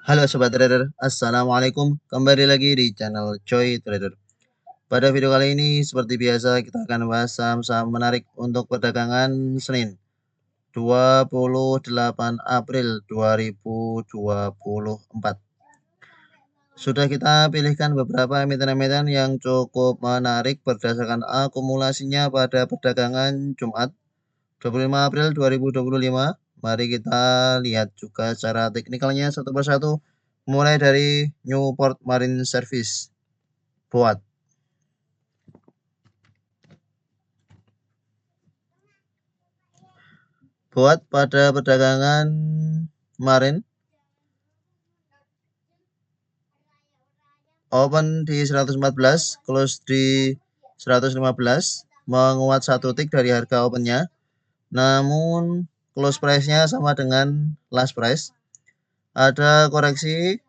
Halo Sobat Trader, Assalamualaikum. Kembali lagi di channel Choi Trader. Pada video kali ini, seperti biasa, kita akan membahas saham-saham menarik untuk perdagangan Senin, 28 April 2024. Sudah kita pilihkan beberapa emiten-emiten yang cukup menarik berdasarkan akumulasinya pada perdagangan Jumat, 25 April 2025. Mari kita lihat juga secara teknikalnya satu persatu, mulai dari Newport Marine Service, BOAT. BOAT pada perdagangan kemarin open di 114, close di 115, menguat 1 tick dari harga opennya. Namun close price-nya sama dengan last price. Ada koreksi,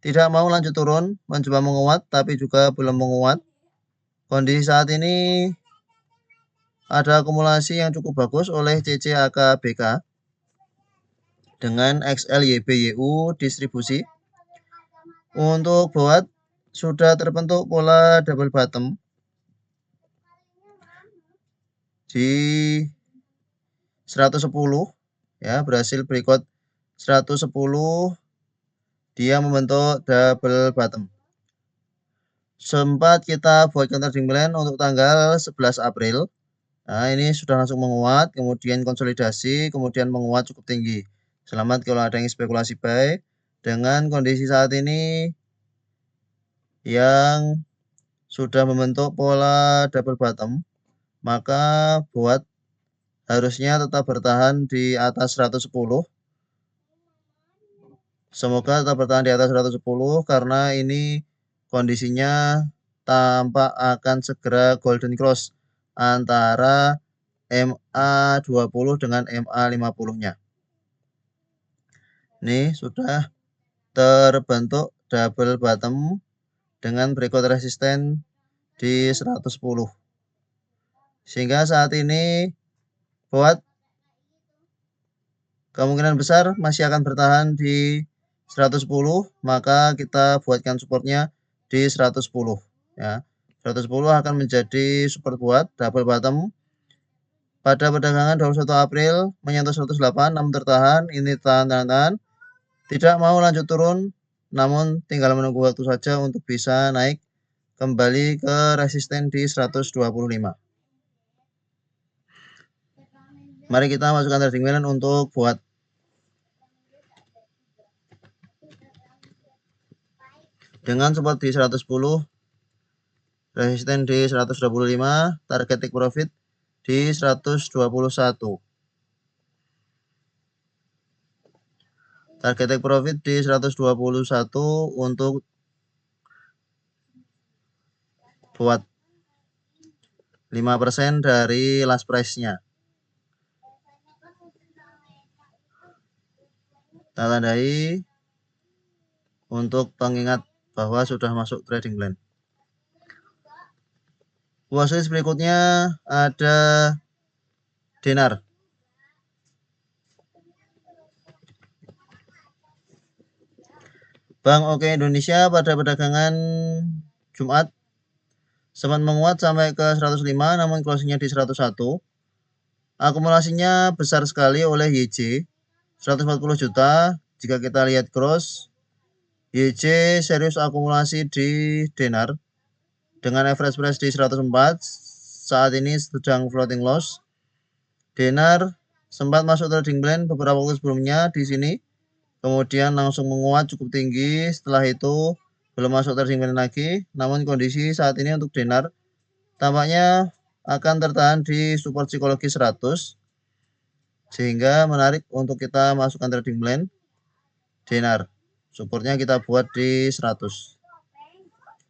tidak mau lanjut turun, mencoba menguat tapi juga belum menguat. Kondisi saat ini ada akumulasi yang cukup bagus oleh CCAKBK dengan XLYBYU distribusi. Untuk BOAT sudah terbentuk pola double bottom di 110 ya, berhasil breakout 110, dia membentuk double bottom. Sempat kita buat counter trading plan untuk tanggal 11 April. Nah, ini sudah langsung menguat, kemudian konsolidasi, kemudian menguat cukup tinggi. Selamat kalau ada yang spekulasi buy. Dengan kondisi saat ini yang sudah membentuk pola double bottom, maka buat harusnya tetap bertahan di atas 110. Semoga tetap bertahan di atas 110 karena ini kondisinya tampak akan segera golden cross antara MA20 dengan MA50-nya. Ini sudah terbentuk double bottom dengan breakout resisten di 110. Sehingga saat ini buat kemungkinan besar masih akan bertahan di 110, maka kita buatkan supportnya di 110 ya. 110 akan menjadi support buat double bottom pada perdagangan 21 April menyentuh 108, namun tertahan. Ini tahan, tidak mau lanjut turun, namun tinggal menunggu waktu saja untuk bisa naik kembali ke resisten di 125. Mari kita masukkan trading plan untuk buat dengan support di 110, resisten di 125, target take profit di 121. Target take profit di 121 untuk buat 5% dari last price-nya. Kita tandai untuk pengingat bahwa sudah masuk trading plan. Watchlist berikutnya ada Denar. Bank Oke Indonesia pada perdagangan Jumat sempat menguat sampai ke 105, namun closingnya di 101. Akumulasinya besar sekali oleh YJ, 140 juta. Jika kita lihat cross, YJ serius akumulasi di Denar dengan average price di 104. Saat ini sedang floating loss. Denar sempat masuk trading plan beberapa waktu sebelumnya di sini, kemudian langsung menguat cukup tinggi. Setelah itu belum masuk trading plan lagi, namun kondisi saat ini untuk Denar tampaknya akan tertahan di support psikologi 100, sehingga menarik untuk kita masukkan trading plan Denar. Supportnya kita buat di 100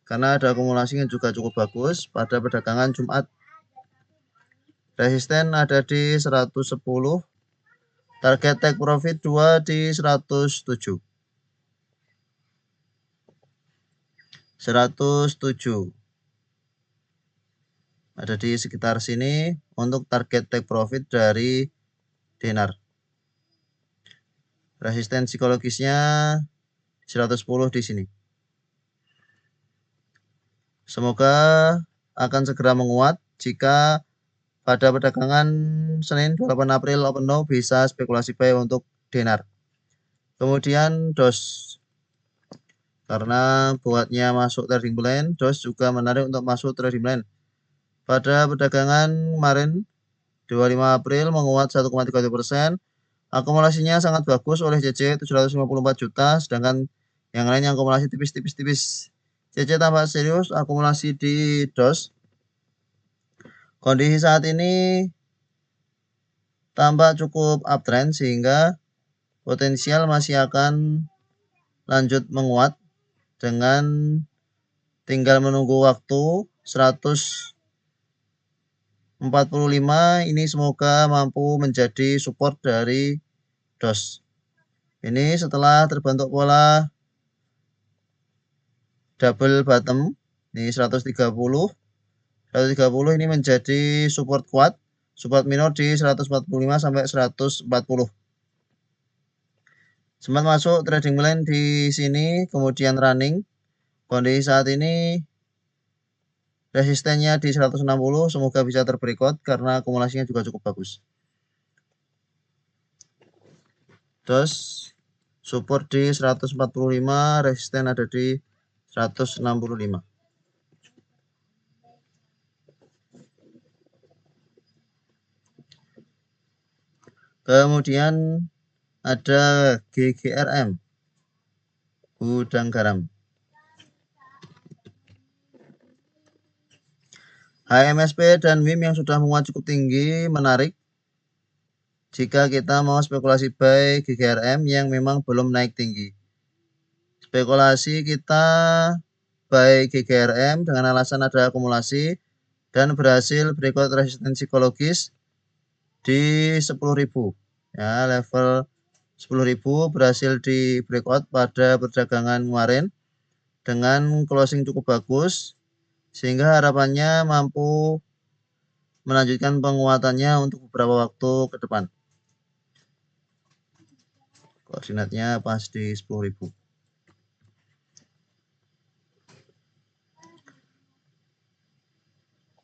karena ada akumulasi yang juga cukup bagus pada perdagangan Jumat. Resisten ada di 110, target take profit 2 di 107. 107 ada di sekitar sini untuk target take profit dari Denar. Resisten psikologisnya 110 di sini. Semoga akan segera menguat jika pada perdagangan Senin 28 April open low bisa spekulasi buy untuk dinar. Kemudian DOS, karena buatnya masuk trading plan, DOS juga menarik untuk masuk trading plan. Pada perdagangan kemarin 25 April menguat 1,37%. Akumulasinya sangat bagus oleh CC 754 juta, sedangkan yang lainnya akumulasi tipis-tipis. CC tampak serius akumulasi di DOS. Kondisi saat ini tampak cukup uptrend sehingga potensial masih akan lanjut menguat dengan tinggal menunggu waktu 145 ini semoga mampu menjadi support dari DOS. Ini setelah terbentuk pola double bottom ini 130 ini menjadi support kuat, support minor di 145 sampai 140. Sempat masuk trading plan di sini, kemudian running. Kondisi saat ini resistennya di 160, semoga bisa terbreakout karena akumulasinya juga cukup bagus. Terus support di 145, resisten ada di 165. Kemudian ada GGRM, gudang garam. HMSP dan WIM yang sudah menguat cukup tinggi menarik jika kita mau spekulasi buy GGRM yang memang belum naik tinggi. Spekulasi kita buy GGRM dengan alasan ada akumulasi dan berhasil breakout resistensi psikologis di 10.000. Ya, level 10.000 berhasil di breakout pada perdagangan kemarin dengan closing cukup bagus sehingga harapannya mampu melanjutkan penguatannya untuk beberapa waktu ke depan. Koordinatnya pas di 10.000.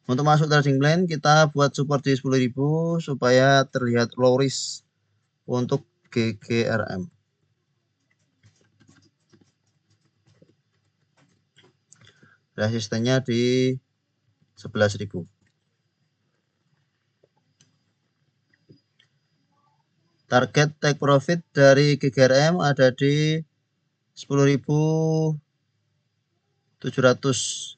Untuk masuk trading plan kita buat support di 10.000 supaya terlihat low risk untuk GGRM. Resistennya di 11.000. Target take profit dari GGRM ada di 10.700.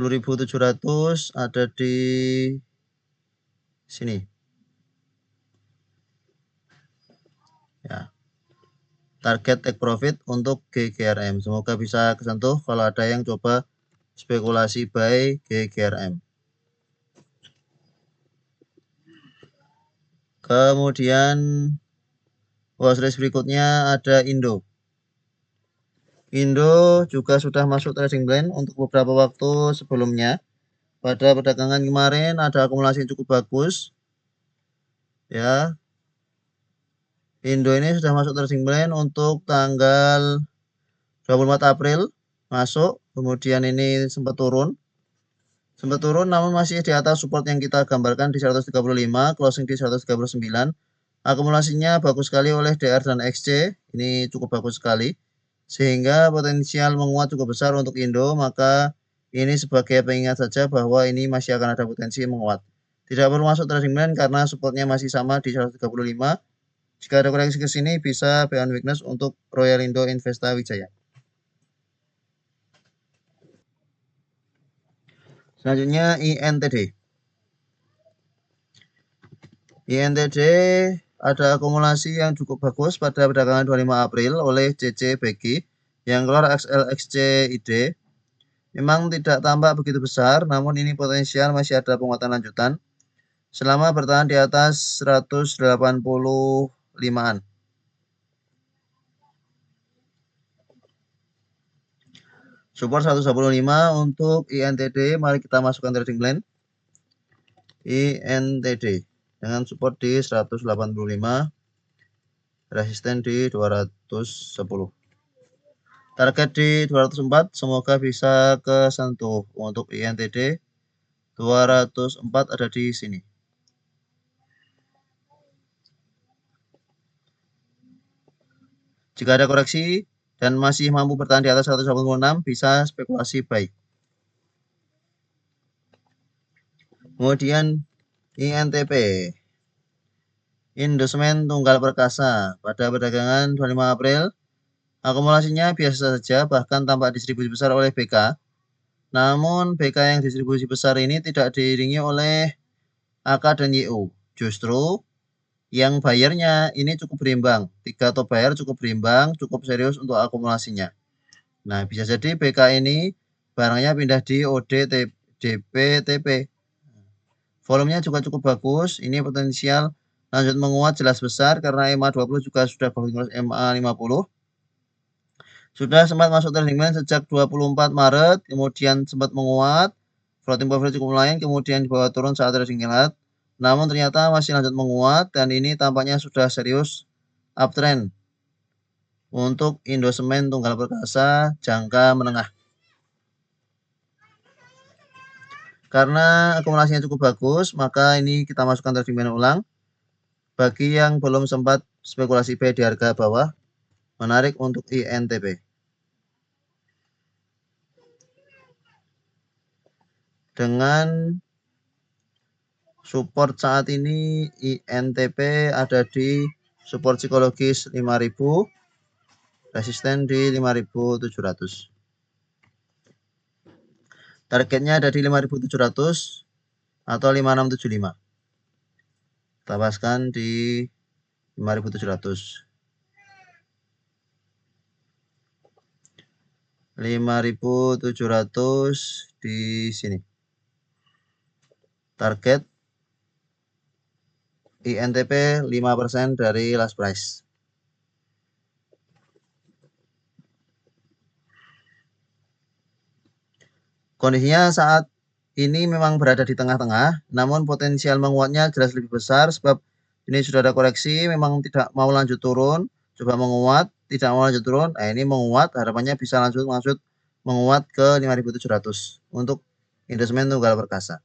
10.700 ada di sini. Ya. Target take profit untuk GGRM. Semoga bisa kesentuh kalau ada yang coba spekulasi buy GGRM. Kemudian watchlist berikutnya ada Indo. Indo juga sudah masuk trading plan untuk beberapa waktu sebelumnya. Pada perdagangan kemarin ada akumulasi yang cukup bagus. Ya. Indo ini sudah masuk trading plan untuk tanggal 24 April masuk. Kemudian ini sempat turun namun masih di atas support yang kita gambarkan di 135, closing di 139. Akumulasinya bagus sekali oleh DR dan XC, ini cukup bagus sekali. Sehingga potensial menguat cukup besar untuk Indo, maka ini sebagai pengingat saja bahwa ini masih akan ada potensi menguat. Tidak perlu masuk trading plan karena supportnya masih sama di 135. Jika ada koreksi ke sini bisa buy on weakness untuk Royal Indo Investa Wijaya. Selanjutnya INTD. INTD ada akumulasi yang cukup bagus pada perdagangan 25 April oleh CC Beki yang keluar XLXCID. Memang tidak tampak begitu besar, namun ini potensial masih ada penguatan lanjutan selama bertahan di atas 185-an. Support 125 untuk INTD, mari kita masukkan trading plan. INTD dengan support di 185. resisten di 210. Target di 204 semoga bisa kesentuh. Untuk INTD 204 ada di sini. Jika ada koreksi dan masih mampu bertahan di atas 186, bisa spekulasi buy. Kemudian INTP, Indosemen Tunggal Perkasa, pada perdagangan 25 April, akumulasinya biasa saja, bahkan tampak distribusi besar oleh BK. Namun BK yang distribusi besar ini tidak diiringi oleh AK dan YU. Justru yang bayarnya ini cukup berimbang. 3 top buyer cukup berimbang, cukup serius untuk akumulasinya. Nah, bisa jadi BK ini barangnya pindah di OD, DP, TP. Volumenya juga cukup bagus. Ini potensial lanjut menguat jelas besar karena MA20 juga sudah bagus MA50. Sudah sempat masuk trading plan sejak 24 Maret, kemudian sempat menguat. Floating profile cukup lumayan, kemudian dibawa turun saat trading kilat. Namun ternyata masih lanjut menguat dan ini tampaknya sudah serius uptrend untuk Indosemen Tunggal Perkasa jangka menengah. Karena akumulasinya cukup bagus, maka ini kita masukkan trading plan ulang. Bagi yang belum sempat spekulasi buy di harga bawah, menarik untuk INTP. Dengan support saat ini INTP ada di support psikologis 5000, resisten di 5700. Targetnya ada di 5700 atau 5675. Kita paskan di 5700. 5700 di sini. Target INTP 5% dari last price. Kondisinya saat ini memang berada di tengah-tengah, namun potensial menguatnya jelas lebih besar sebab ini sudah ada koreksi, memang tidak mau lanjut turun, coba menguat, tidak mau lanjut turun, nah ini menguat, harapannya bisa lanjut menguat ke 5700 untuk Indosemen Tunggal Perkasa.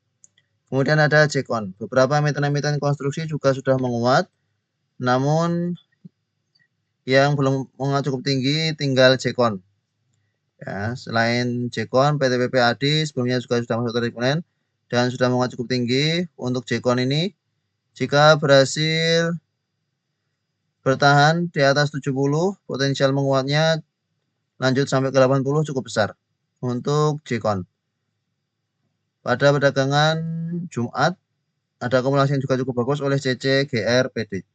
Kemudian ada Jekon, beberapa emiten-emiten konstruksi juga sudah menguat, namun yang belum menguat cukup tinggi tinggal Jekon. Ya, selain Jekon, PT PPAD sebelumnya juga sudah masuk trading plan dan sudah menguat cukup tinggi. Untuk Jekon ini, jika berhasil bertahan di atas 70, potensial menguatnya lanjut sampai ke 80 cukup besar untuk Jekon. Pada perdagangan Jumat, ada akumulasi yang juga cukup bagus oleh CC, GR, PD.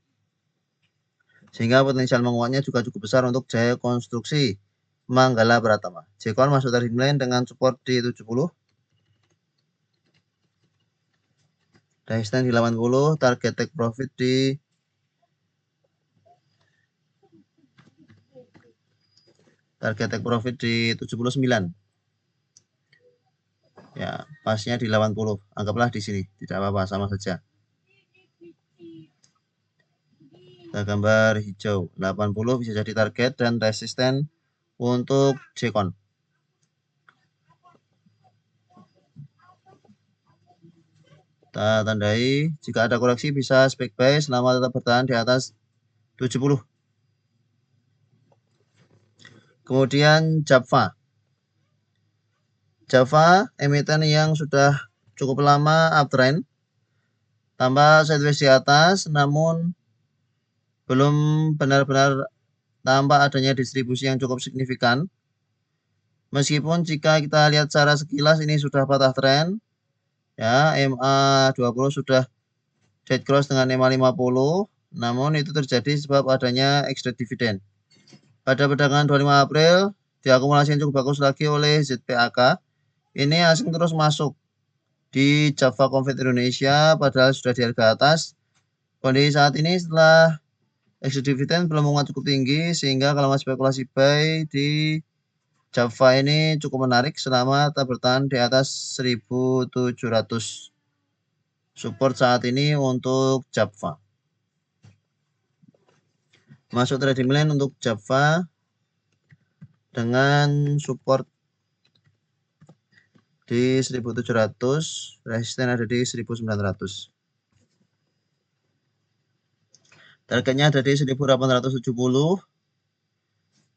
Sehingga potensial menguatnya juga cukup besar untuk Jaya Konstruksi Manggala Pratama. Jekon masuk trading plan dengan support di 70. Resisten di 80, target take profit di 79. Ya, pasnya di 80. Anggaplah di sini, tidak apa-apa, sama saja. Kita gambar hijau, 80 bisa jadi target dan resisten untuk Jekon. Kita tandai, jika ada koreksi bisa spek buy selama tetap bertahan di atas 70. Kemudian Java. Java emiten yang sudah cukup lama uptrend, tambah sideways di atas, namun belum benar-benar tampak adanya distribusi yang cukup signifikan. Meskipun jika kita lihat secara sekilas ini sudah patah tren, ya MA20 sudah dead cross dengan MA50, namun itu terjadi sebab adanya extra dividend. Pada perdagangan 25 April, diakumulasi yang cukup bagus lagi oleh ZPAK. Ini asing terus masuk di Java Convert Indonesia, padahal sudah di harga atas. Kondisi saat ini setelah extra dividend belum menguat cukup tinggi, sehingga kalau mau spekulasi buy di Java ini cukup menarik selama tetap bertahan di atas 1700. Support saat ini untuk Java. Masuk trading plan untuk Java dengan support di 1700, resisten ada di 1900. Targetnya ada di 1870.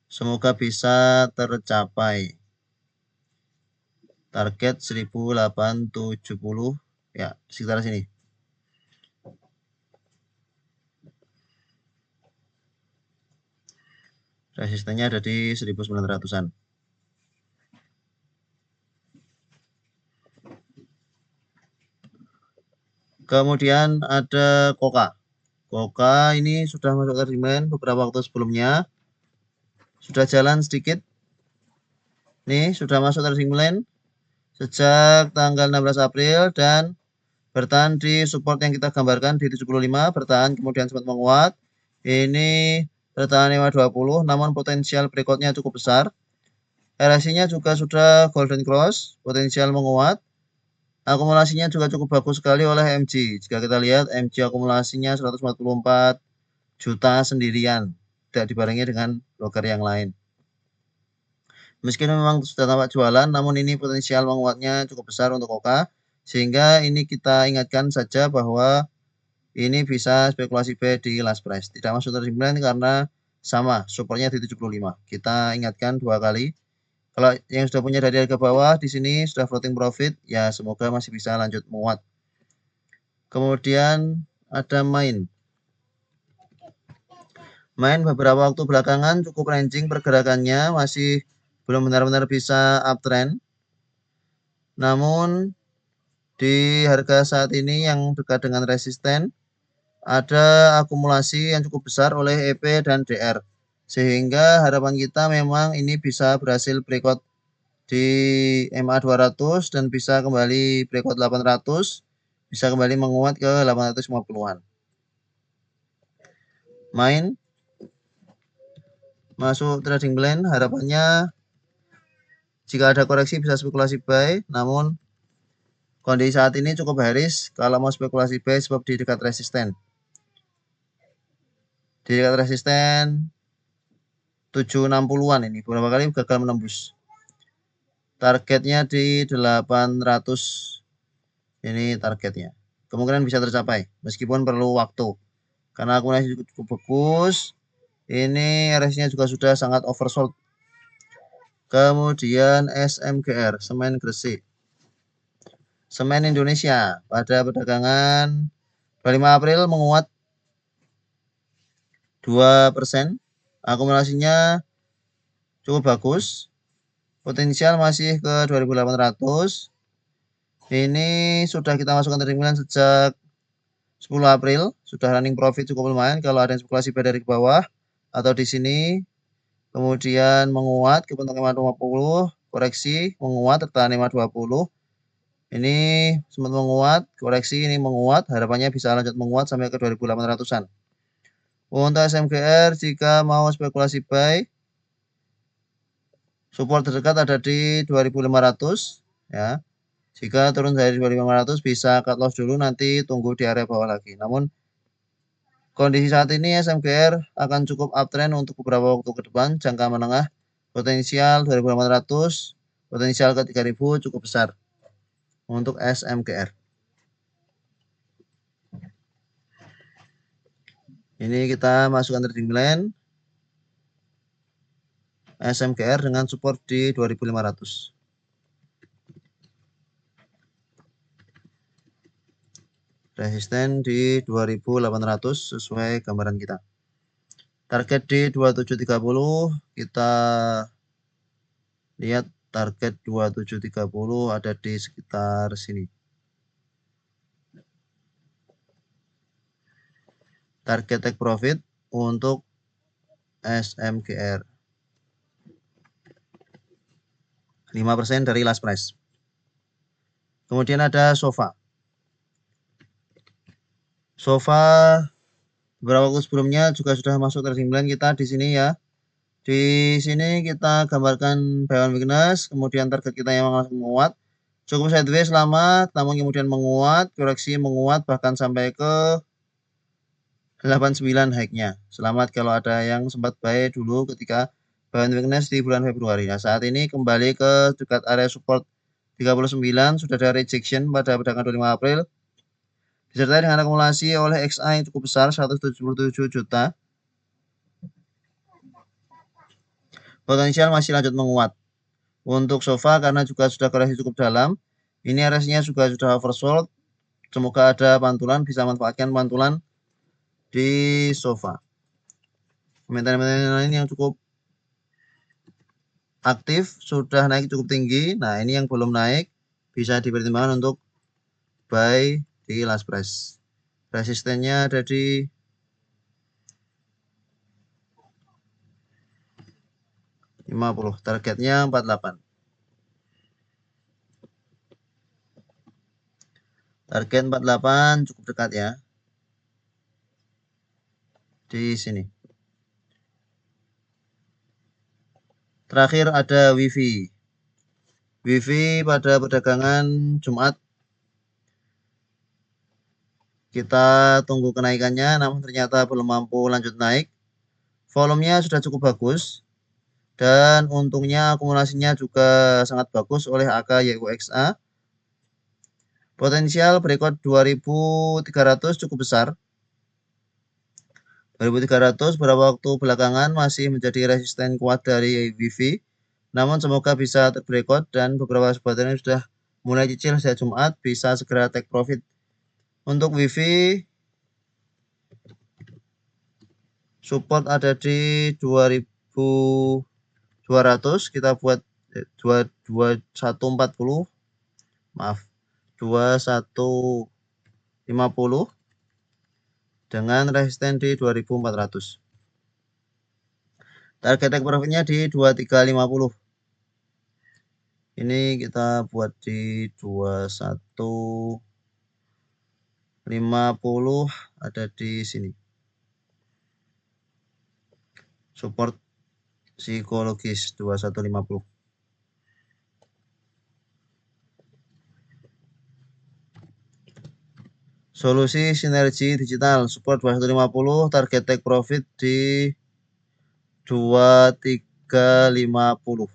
Semoga bisa tercapai. Target 1870 ya, sekitar sini. Resistennya ada di 1900-an. Kemudian ada Koka. Koka ini sudah masuk trading plan beberapa waktu sebelumnya. Sudah jalan sedikit. Nih, sudah masuk trading plan sejak tanggal 16 April dan bertahan di support yang kita gambarkan di 75, bertahan kemudian sempat menguat. Ini bertahan 520, namun potensial breakout-nya cukup besar. RSI-nya juga sudah golden cross, potensial menguat. Akumulasinya juga cukup bagus sekali oleh MG. Jika kita lihat MG akumulasinya 144 juta sendirian, tidak dibarengi dengan broker yang lain. Meski memang sudah tampak jualan, namun ini potensial menguatnya cukup besar untuk Koka. Sehingga ini kita ingatkan saja bahwa ini bisa spekulasi buy di last price. Tidak masuk trading plan karena sama, supportnya di 75. Kita ingatkan 2 kali. Kalau yang sudah punya dari harga bawah di sini sudah floating profit, ya semoga masih bisa lanjut menguat. Kemudian ada main. Main beberapa waktu belakangan cukup ranging pergerakannya, masih belum benar-benar bisa uptrend. Namun di harga saat ini yang dekat dengan resisten, ada akumulasi yang cukup besar oleh EP dan DR. Sehingga harapan kita memang ini bisa berhasil breakout di MA 200 dan bisa kembali breakout 800, bisa kembali menguat ke 850-an. Main masuk trading plan, harapannya jika ada koreksi bisa spekulasi buy, namun kondisi saat ini cukup bearish kalau mau spekulasi buy sebab di dekat resisten. Di dekat resisten 760-an ini beberapa kali gagal menembus. Targetnya di 800. Ini targetnya. Kemungkinan bisa tercapai meskipun perlu waktu. Karena akumulasi cukup bagus. Ini RSI-nya juga sudah sangat oversold. Kemudian SMGR, Semen Gresik. Semen Indonesia pada perdagangan 25 April menguat 2%. Akumulasinya cukup bagus. Potensial masih ke 2800. Ini sudah kita masukkan trading plan sejak 10 April. Sudah running profit cukup lumayan kalau ada yang spekulasi buy dari bawah atau di sini. Kemudian menguat ke bentuk 520, koreksi menguat tertahan 520. Ini sempat menguat, koreksi ini menguat, harapannya bisa lanjut menguat sampai ke 2800-an. Untuk SMGR jika mau spekulasi buy, support terdekat ada di 2500 ya. Jika turun dari 2500 bisa cut loss dulu, nanti tunggu di area bawah lagi. Namun kondisi saat ini SMGR akan cukup uptrend untuk beberapa waktu ke depan, jangka menengah potensial 2800, potensial ke 3000 cukup besar untuk SMGR. Ini kita masukkan trading plan SMGR dengan support di 2500. Resisten di 2800 sesuai gambaran kita. Target di 2730, kita lihat target 2730 ada di sekitar sini. Target take profit untuk SMGR 5% dari last price. Kemudian ada Sofa. Sofa beberapa waktu sebelumnya juga sudah masuk trading plan kita di sini ya. Di sini kita gambarkan buy on weakness, kemudian target kita yang langsung menguat. Cukup sideways lama, namun kemudian menguat, koreksi menguat bahkan sampai ke 89 high-nya. Selamat kalau ada yang sempat buy dulu ketika buying weakness di bulan Februari. Nah, saat ini kembali ke dekat area support 39, sudah ada rejection pada perdagangan 25 April. Disertai dengan akumulasi oleh XA yang cukup besar 177 juta. Potensial masih lanjut menguat. Untuk SOFA karena juga sudah koreksi cukup dalam, ini RSI-nya juga sudah oversold. Semoga ada pantulan, bisa manfaatkan pantulan di SOFA. Emiten-emiten lain yang cukup aktif sudah naik cukup tinggi. Nah, ini yang belum naik bisa dipertimbangkan untuk buy di last price. Resistennya ada di 50, targetnya 48. Target 48 cukup dekat ya. Di sini. Terakhir ada WiFi. WiFi pada perdagangan Jumat kita tunggu kenaikannya, namun ternyata belum mampu lanjut naik. Volumenya sudah cukup bagus dan untungnya akumulasinya juga sangat bagus oleh AK YUXA. Potensial berikut 2300 cukup besar. 2300 beberapa waktu belakangan masih menjadi resisten kuat dari WiFi. Namun semoga bisa terbreakout dan beberapa supporter yang sudah mulai cicil sejak Jumat bisa segera take profit. Untuk WiFi support ada di 2200, kita buat 2140. Maaf. 2150 dengan resisten di 2400. Target take profitnya di 2350. Ini kita buat di 2150, ada di sini. Support psikologis 2150. Solusi sinergi digital support 2150, target take profit di 2350.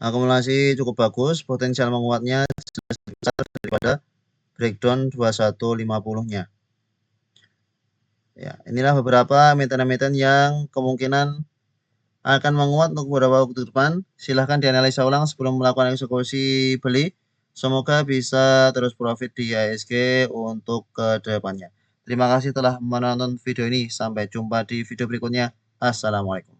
Akumulasi cukup bagus, potensial menguatnya lebih besar daripada breakdown 2150-nya. Ya, inilah beberapa emiten-emiten yang kemungkinan akan menguat untuk beberapa waktu depan. Silahkan dianalisa ulang sebelum melakukan eksekusi beli. Semoga bisa terus profit di IHSG untuk kedepannya. Terima kasih telah menonton video ini. Sampai jumpa di video berikutnya. Assalamualaikum.